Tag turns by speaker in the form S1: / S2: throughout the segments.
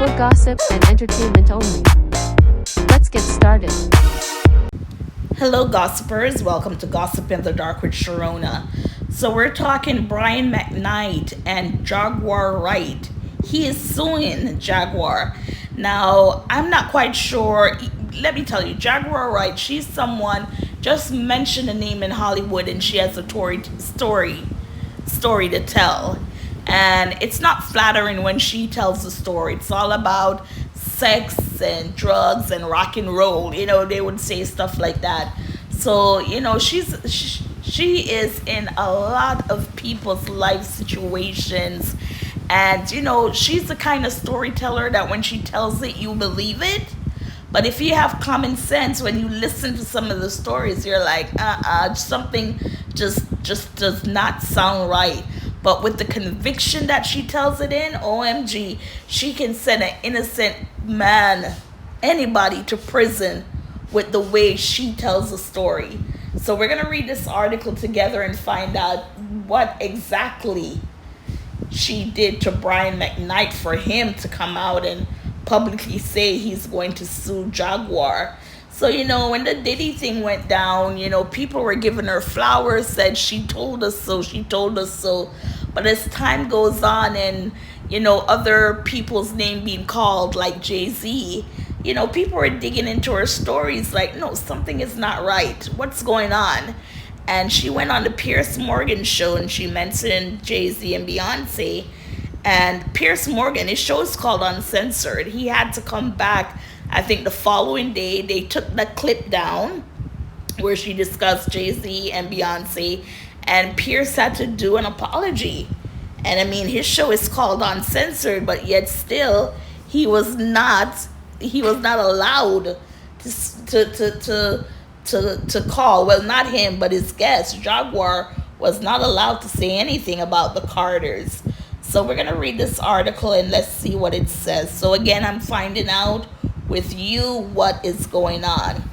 S1: For gossip and entertainment only. Let's get started.
S2: Hello, gossipers. Welcome to Gossip in the Dark with Sharona. So, we're talking Brian McKnight and Jugular Wright. He is suing Jaguar. Now, I'm not quite sure. Let me tell you, Jugular Wright, she's someone, just mention a name in Hollywood and she has a story to tell. And it's not flattering when she tells the story. It's all about sex and drugs and rock and roll. They would say stuff like that. So, she is in a lot of people's life situations. And, she's the kind of storyteller that when she tells it, you believe it. But if you have common sense, when you listen to some of the stories, you're like, something just does not sound right. But with the conviction that she tells it in, OMG, she can send an innocent man, anybody, to prison with the way she tells the story. So we're going to read this article together and find out what exactly she did to Brian McKnight for him to come out and publicly say he's going to sue Jaguar. So, when the Diddy thing went down, people were giving her flowers, said she told us so, she told us so. But as time goes on and, other people's name being called, like Jay-Z, people are digging into her stories like, no, something is not right. What's going on? And she went on the Piers Morgan show and she mentioned Jay-Z and Beyonce. And Piers Morgan, his show is called Uncensored. He had to come back, I think the following day. They took the clip down where she discussed Jay-Z and Beyonce. And Piers had to do an apology. And I mean, his show is called Uncensored, but yet still he was not allowed to call. Well, not him, but his guest, Jaguar, was not allowed to say anything about the Carters. So we're going to read this article and let's see what it says. So again, I'm finding out with you what is going on.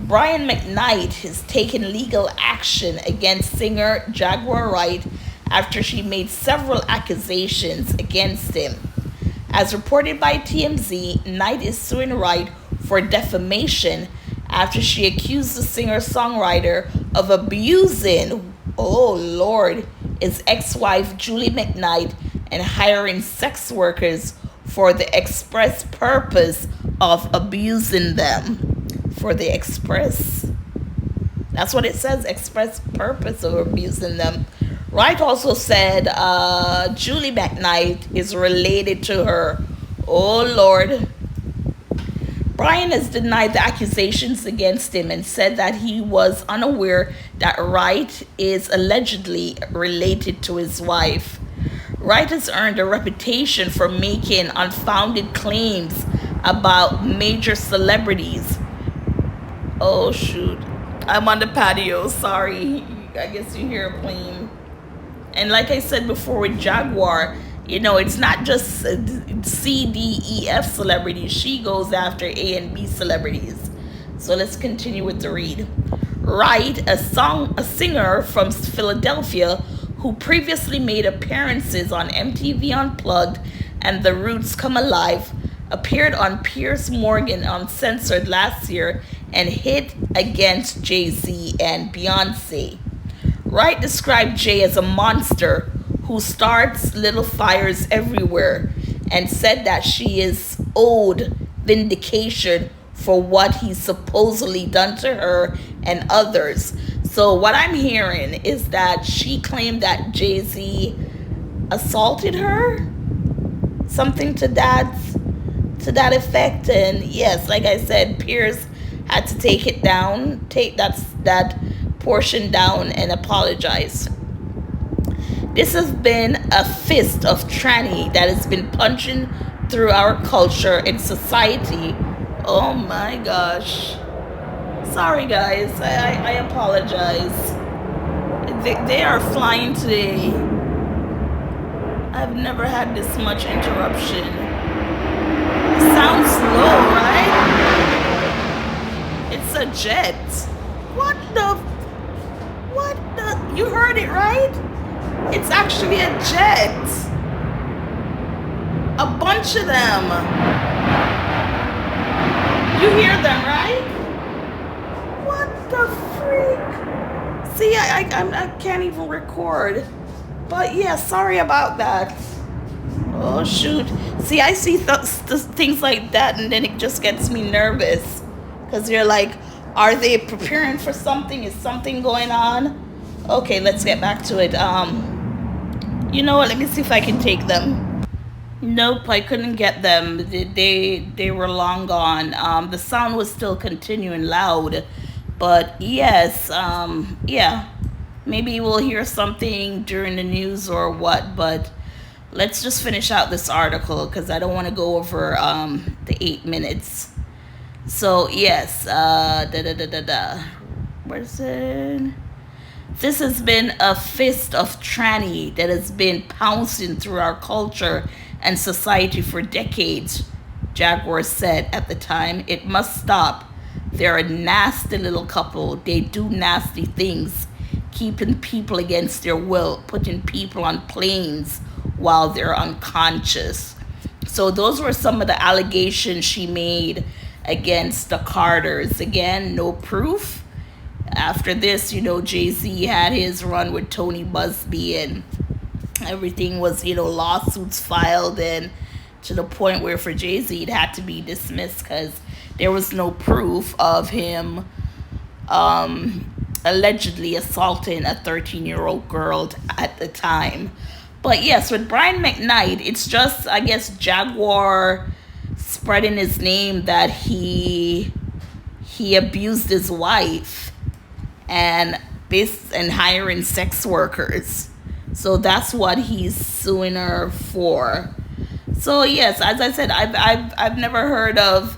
S2: Brian McKnight is taking legal action against singer Jugular Wright after she made several accusations against him. As reported by TMZ, Knight is suing Wright for defamation after she accused the singer-songwriter of abusing, oh Lord, his ex-wife Julie McKnight and hiring sex workers for the express purpose of abusing them. For the express, that's what it says, express purpose of abusing them. Wright also said Julie McKnight is related to her. Oh Lord. Brian has denied the accusations against him and said that he was unaware that Wright is allegedly related to his wife. Wright has earned a reputation for making unfounded claims about major celebrities. Oh shoot, I'm on the patio, sorry. I guess you hear a plane. And like I said before with Jaguar, it's not just C, D, E, F celebrities. She goes after A and B celebrities. So let's continue with the read. Wright, a singer from Philadelphia who previously made appearances on MTV Unplugged and The Roots Come Alive, appeared on Piers Morgan Uncensored last year and hit against Jay-Z and Beyonce. Wright described Jay as a monster who starts little fires everywhere and said that she is owed vindication for what he's supposedly done to her and others. So what I'm hearing is that she claimed that Jay-Z assaulted her, something to that effect. And yes, like I said, Piers had to take that portion down and apologize. This has been a fist of tranny that has been punching through our culture and society. Oh my gosh. Sorry guys, I apologize. They are flying today. I've never had this much interruption. Sounds slow, right? It's a jet. What the? You heard it right? It's actually a jet. A bunch of them. You hear them, right? What the freak? See, I can't even record. But yeah, sorry about that. Oh shoot. See, I see things like that and then it just gets me nervous. Because you're like, are they preparing for something? Is something going on? Okay, let's get back to it. You know what? Let me see if I can take them. Nope, I couldn't get them. They were long gone. The sound was still continuing loud. But yes, yeah. Maybe we'll hear something during the news or what, but let's just finish out this article because I don't want to go over the 8 minutes. So yes, where's it? This has been a fist of tranny that has been pouncing through our culture and society for decades, Jaguar said at the time. It must stop. They're a nasty little couple. They do nasty things, keeping people against their will, putting people on planes while they're unconscious. So those were some of the allegations she made against the Carters. Again, no proof. After this, Jay-Z had his run with Tony Busby and everything was, lawsuits filed, and to the point where for Jay-Z it had to be dismissed because there was no proof of him allegedly assaulting a 13-year-old girl at the time. But yes, with Brian McKnight, it's just, I guess, Jaguar spreading his name that he abused his wife and hiring sex workers. So that's what he's suing her for. So yes, as I said, I've never heard of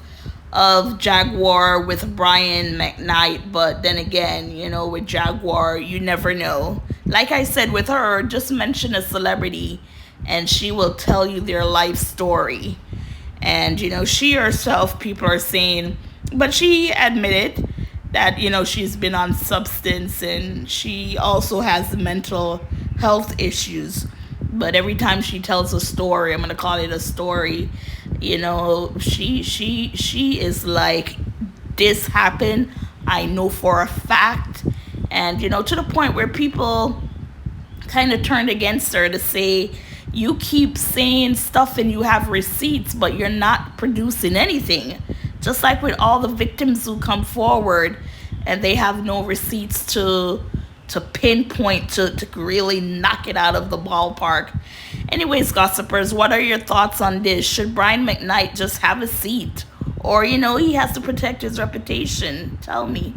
S2: Jaguar with Brian McKnight, but then again, with Jaguar, you never know. Like I said, with her, just mention a celebrity and she will tell you their life story. And she herself, people are saying, but she admitted that she's been on substance and she also has mental health issues. But every time she tells a story, I'm gonna call it a story, she is like, this happened, I know for a fact. And to the point where people kind of turned against her to say, you keep saying stuff and you have receipts, but you're not producing anything. Just like with all the victims who come forward and they have no receipts to pinpoint, to really knock it out of the ballpark. Anyways, gossipers, what are your thoughts on this? Should Brian McKnight just have a seat? Or, he has to protect his reputation? Tell me.